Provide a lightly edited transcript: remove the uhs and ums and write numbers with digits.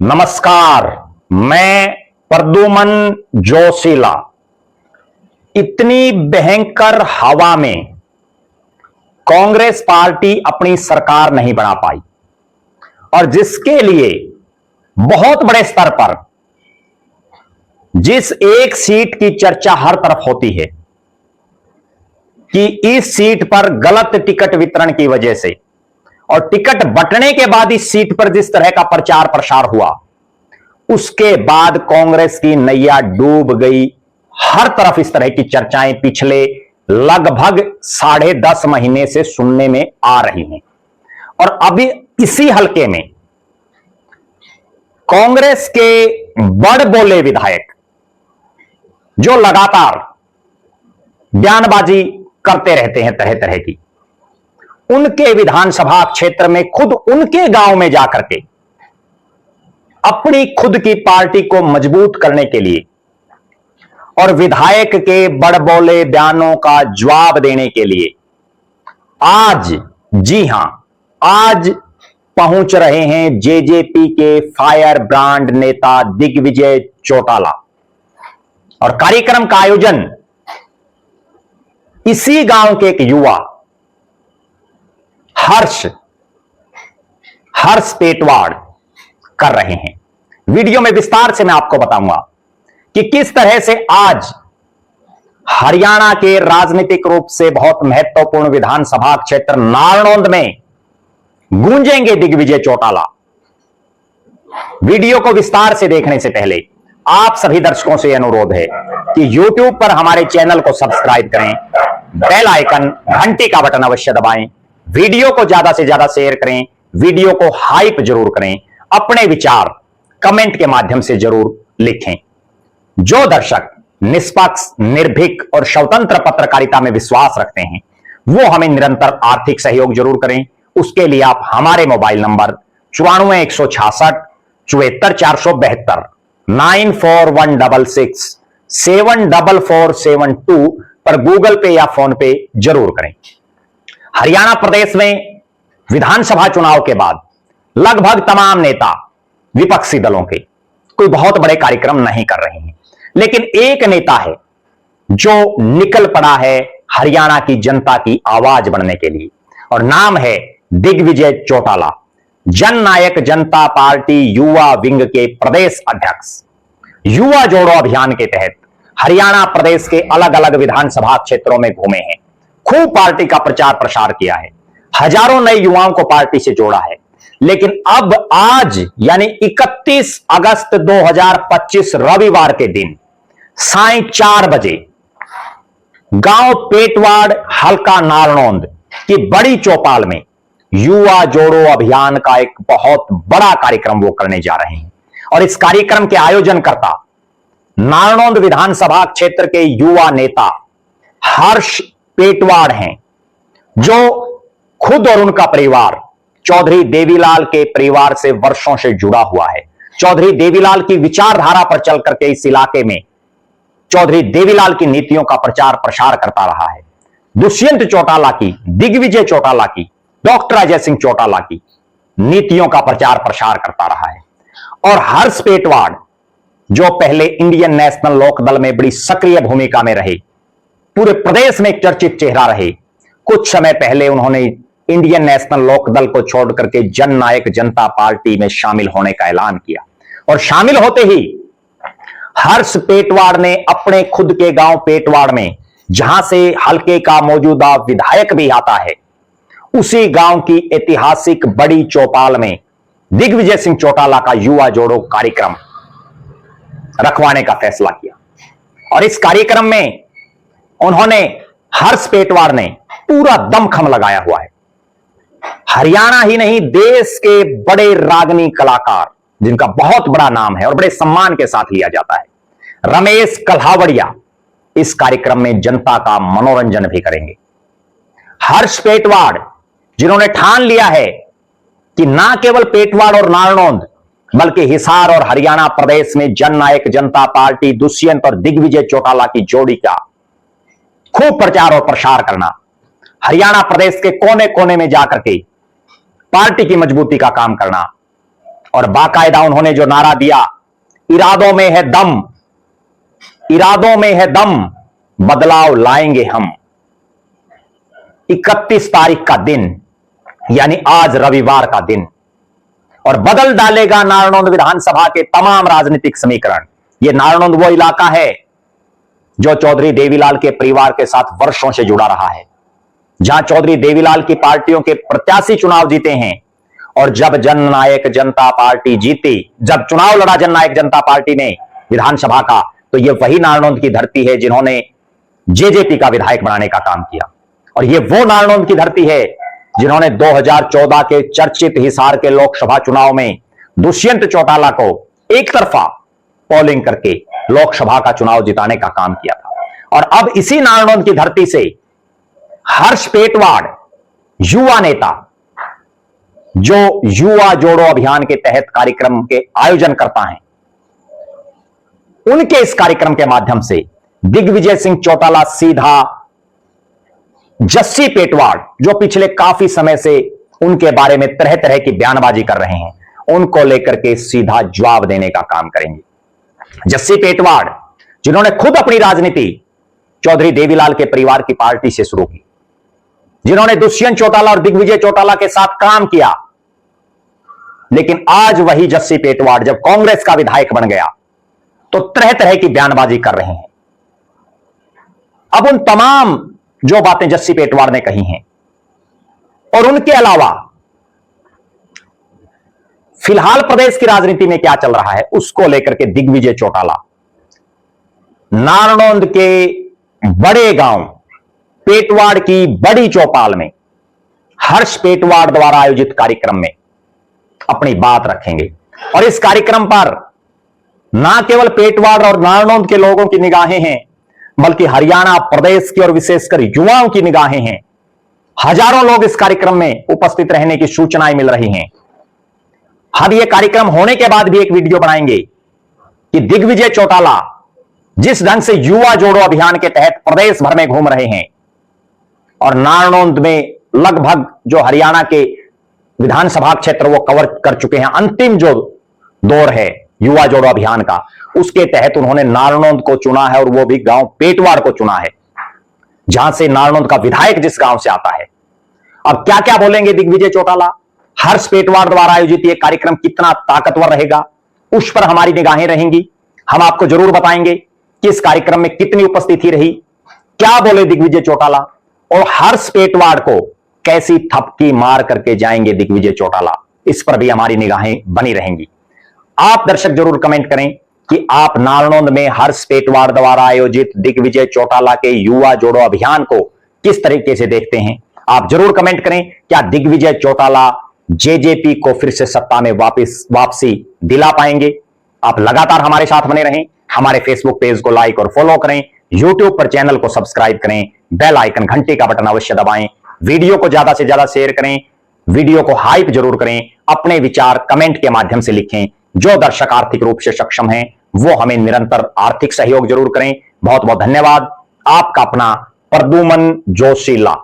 नमस्कार, मैं प्रद्युमन जोशीला। इतनी भयंकर हवा में कांग्रेस पार्टी अपनी सरकार नहीं बना पाई और जिसके लिए बहुत बड़े स्तर पर जिस एक सीट की चर्चा हर तरफ होती है कि इस सीट पर गलत टिकट वितरण की वजह से और टिकट बंटने के बाद इस सीट पर जिस तरह का प्रचार प्रसार हुआ, उसके बाद कांग्रेस की नैया डूब गई। हर तरफ इस तरह की चर्चाएं पिछले लगभग 10.5 महीने से सुनने में आ रही हैं और अभी इसी हलके में कांग्रेस के बड़बोले विधायक जो लगातार बयानबाजी करते रहते हैं तरह तरह की, उनके विधानसभा क्षेत्र में खुद उनके गांव में जाकर के अपनी खुद की पार्टी को मजबूत करने के लिए और विधायक के बड़बोले बयानों का जवाब देने के लिए आज, जी हां, आज पहुंच रहे हैं जेजेपी के फायर ब्रांड नेता दिग्विजय चौटाला। और कार्यक्रम का आयोजन इसी गांव के एक युवा हर्ष पेटवाड़ कर रहे हैं। वीडियो में विस्तार से मैं आपको बताऊंगा कि किस तरह से आज हरियाणा के राजनीतिक रूप से बहुत महत्वपूर्ण विधानसभा क्षेत्र नारनौंद में गूंजेंगे दिग्विजय चौटाला। वीडियो को विस्तार से देखने से पहले आप सभी दर्शकों से अनुरोध है कि YouTube पर हमारे चैनल को सब्सक्राइब करें, बेल आइकन घंटी का बटन अवश्य दबाएं, वीडियो को ज्यादा से ज्यादा शेयर करें, वीडियो को हाइप जरूर करें, अपने विचार कमेंट के माध्यम से जरूर लिखें। जो दर्शक निष्पक्ष, निर्भीक और स्वतंत्र पत्रकारिता में विश्वास रखते हैं वो हमें निरंतर आर्थिक सहयोग जरूर करें। उसके लिए आप हमारे मोबाइल नंबर 94 166 74 472 94166 74472 पर गूगल पे या फोन पे जरूर करें। हरियाणा प्रदेश में विधानसभा चुनाव के बाद लगभग तमाम नेता विपक्षी दलों के कोई बहुत बड़े कार्यक्रम नहीं कर रहे हैं, लेकिन एक नेता है जो निकल पड़ा है हरियाणा की जनता की आवाज बनने के लिए और नाम है दिग्विजय चौटाला, जननायक जनता पार्टी युवा विंग के प्रदेश अध्यक्ष। युवा जोड़ो अभियान के तहत हरियाणा प्रदेश के अलग अलग विधानसभा क्षेत्रों में घूमे हैं, खूब पार्टी का प्रचार प्रसार किया है, हजारों नए युवाओं को पार्टी से जोड़ा है। लेकिन अब आज यानी 31 अगस्त 2025 रविवार के दिन 4:30 बजे गांव पेटवाड़ हल्का नारनौंद की बड़ी चौपाल में युवा जोड़ो अभियान का एक बहुत बड़ा कार्यक्रम वो करने जा रहे हैं। और इस कार्यक्रम के आयोजनकर्ता नारनौंद विधानसभा क्षेत्र के युवा नेता हर्ष पेटवाड़ हैं, जो खुद और उनका परिवार चौधरी देवीलाल के परिवार से वर्षों से जुड़ा हुआ है। चौधरी देवीलाल की विचारधारा पर चल करके इस इलाके में चौधरी देवीलाल की नीतियों का प्रचार प्रसार करता रहा है। दुष्यंत चौटाला की, दिग्विजय चौटाला की, डॉक्टर अजय सिंह चौटाला की नीतियों का प्रचार प्रसार करता रहा है। और हर्ष पेटवाड़ जो पहले इंडियन नेशनल लोकदल में बड़ी सक्रिय भूमिका में रहे, पूरे प्रदेश में एक चर्चित चेहरा रहे, कुछ समय पहले उन्होंने इंडियन नेशनल लोकदल को छोड़ करके जननायक जनता पार्टी में शामिल होने का ऐलान किया। और शामिल होते ही हर्ष पेटवाड़ ने अपने खुद के गांव पेटवाड़ में, जहां से हल्के का मौजूदा विधायक भी आता है, उसी गांव की ऐतिहासिक बड़ी चौपाल में दिग्विजय सिंह चौटाला का युवा जोड़ो कार्यक्रम रखवाने का फैसला किया। और इस कार्यक्रम में उन्होंने, हर्ष पेटवाड़ ने पूरा दमखम लगाया हुआ है। हरियाणा ही नहीं, देश के बड़े रागनी कलाकार जिनका बहुत बड़ा नाम है और बड़े सम्मान के साथ लिया जाता है, रमेश कल्हावड़िया इस कार्यक्रम में जनता का मनोरंजन भी करेंगे। हर्ष पेटवाड़ जिन्होंने ठान लिया है कि ना केवल पेटवाड़ और नारनौंद बल्कि हिसार और हरियाणा प्रदेश में जननायक जनता पार्टी दुष्यंत और दिग्विजय चौटाला की जोड़ी का खूब प्रचार और प्रसार करना, हरियाणा प्रदेश के कोने कोने में जाकर के पार्टी की मजबूती का काम करना और बाकायदा उन्होंने जो नारा दिया, इरादों में है दम, इरादों में है दम, बदलाव लाएंगे हम। 31 तारीख का दिन, यानी आज रविवार का दिन, और बदल डालेगा नारनौंद विधानसभा के तमाम राजनीतिक समीकरण। यह नारनौंद वो इलाका है जो चौधरी देवीलाल के परिवार के साथ वर्षों से जुड़ा रहा है, जहां चौधरी देवीलाल की पार्टियों के प्रत्याशी चुनाव जीते हैं। और जब जननायक जनता पार्टी जीती, जब चुनाव लड़ा जननायक जनता पार्टी ने विधानसभा का, तो यह वही नारनौंद की धरती है जिन्होंने जेजेपी का विधायक बनाने का काम किया। और यह वो नारनौंद की धरती है जिन्होंने 2014 के चर्चित हिसार के लोकसभा चुनाव में दुष्यंत चौटाला को एक तरफा पोलिंग करके लोकसभा का चुनाव जिताने का काम किया था। और अब इसी नारनौंद की धरती से हर्ष पेटवाड़, युवा नेता, जो युवा जोड़ो अभियान के तहत कार्यक्रम के आयोजन करता है, उनके इस कार्यक्रम के माध्यम से दिग्विजय सिंह चौटाला सीधा जस्सी पेटवाड़, जो पिछले काफी समय से उनके बारे में तरह तरह की बयानबाजी कर रहे हैं, उनको लेकर के सीधा जवाब देने का काम करेंगे। जस्सी पेटवाड़, जिन्होंने खुद अपनी राजनीति चौधरी देवीलाल के परिवार की पार्टी से शुरू की, जिन्होंने दुष्यंत चौटाला और दिग्विजय चौटाला के साथ काम किया, लेकिन आज वही जस्सी पेटवाड़ जब कांग्रेस का विधायक बन गया तो तरह तरह की बयानबाजी कर रहे हैं। अब उन तमाम जो बातें जस्सी पेटवाड़ ने कही हैं, और उनके अलावा फिलहाल प्रदेश की राजनीति में क्या चल रहा है, उसको लेकर के दिग्विजय चौटाला नारनौंद के बड़े गांव पेटवाड़ की बड़ी चौपाल में हर्ष पेटवाड़ द्वारा आयोजित कार्यक्रम में अपनी बात रखेंगे। और इस कार्यक्रम पर ना केवल पेटवाड़ और नारनौंद के लोगों की निगाहें हैं, बल्कि हरियाणा प्रदेश की और विशेषकर युवाओं की निगाहें हैं। हजारों लोग इस कार्यक्रम में उपस्थित रहने की सूचनाएं मिल रही हैं। हम यह कार्यक्रम होने के बाद भी एक वीडियो बनाएंगे कि दिग्विजय चौटाला जिस ढंग से युवा जोड़ो अभियान के तहत प्रदेश भर में घूम रहे हैं और नारनौंद में लगभग जो हरियाणा के विधानसभा क्षेत्र वो कवर कर चुके हैं, अंतिम जो दौर है युवा जोड़ो अभियान का, उसके तहत उन्होंने नारनौंद को चुना है, और वो भी गांव पेटवाड़ को चुना है, जहां से नारनौंद का विधायक जिस गांव से आता है। अब क्या क्या बोलेंगे दिग्विजय चौटाला, हर्ष पेटवाड़ द्वारा आयोजित यह कार्यक्रम कितना ताकतवर रहेगा, उस पर हमारी निगाहें रहेंगी। हम आपको जरूर बताएंगे कि इस कार्यक्रम में कितनी उपस्थिति रही, क्या बोले दिग्विजय चौटाला, और हर्ष पेटवाड़ को कैसी थपकी मार करके जाएंगे दिग्विजय चौटाला, इस पर भी हमारी निगाहें बनी रहेंगी। आप दर्शक जरूर कमेंट करें कि आप नारनौंद में हर्ष पेटवाड़ द्वारा आयोजित दिग्विजय चौटाला के युवा जोड़ो अभियान को किस तरीके से देखते हैं। आप जरूर कमेंट करें, क्या दिग्विजय चौटाला जेजेपी को फिर से सत्ता में वापसी दिला पाएंगे। आप लगातार हमारे साथ बने रहें, हमारे फेसबुक पेज को लाइक और फॉलो करें, यूट्यूब पर चैनल को सब्सक्राइब करें, बेल आइकन घंटी का बटन अवश्य दबाएं, वीडियो को ज्यादा से ज्यादा शेयर करें, वीडियो को हाइप जरूर करें, अपने विचार कमेंट के माध्यम से लिखें। जो दर्शक आर्थिक रूप से सक्षम हैं वो हमें निरंतर आर्थिक सहयोग जरूर करें। बहुत बहुत धन्यवाद। आपका अपना प्रद्युमन जोशीला।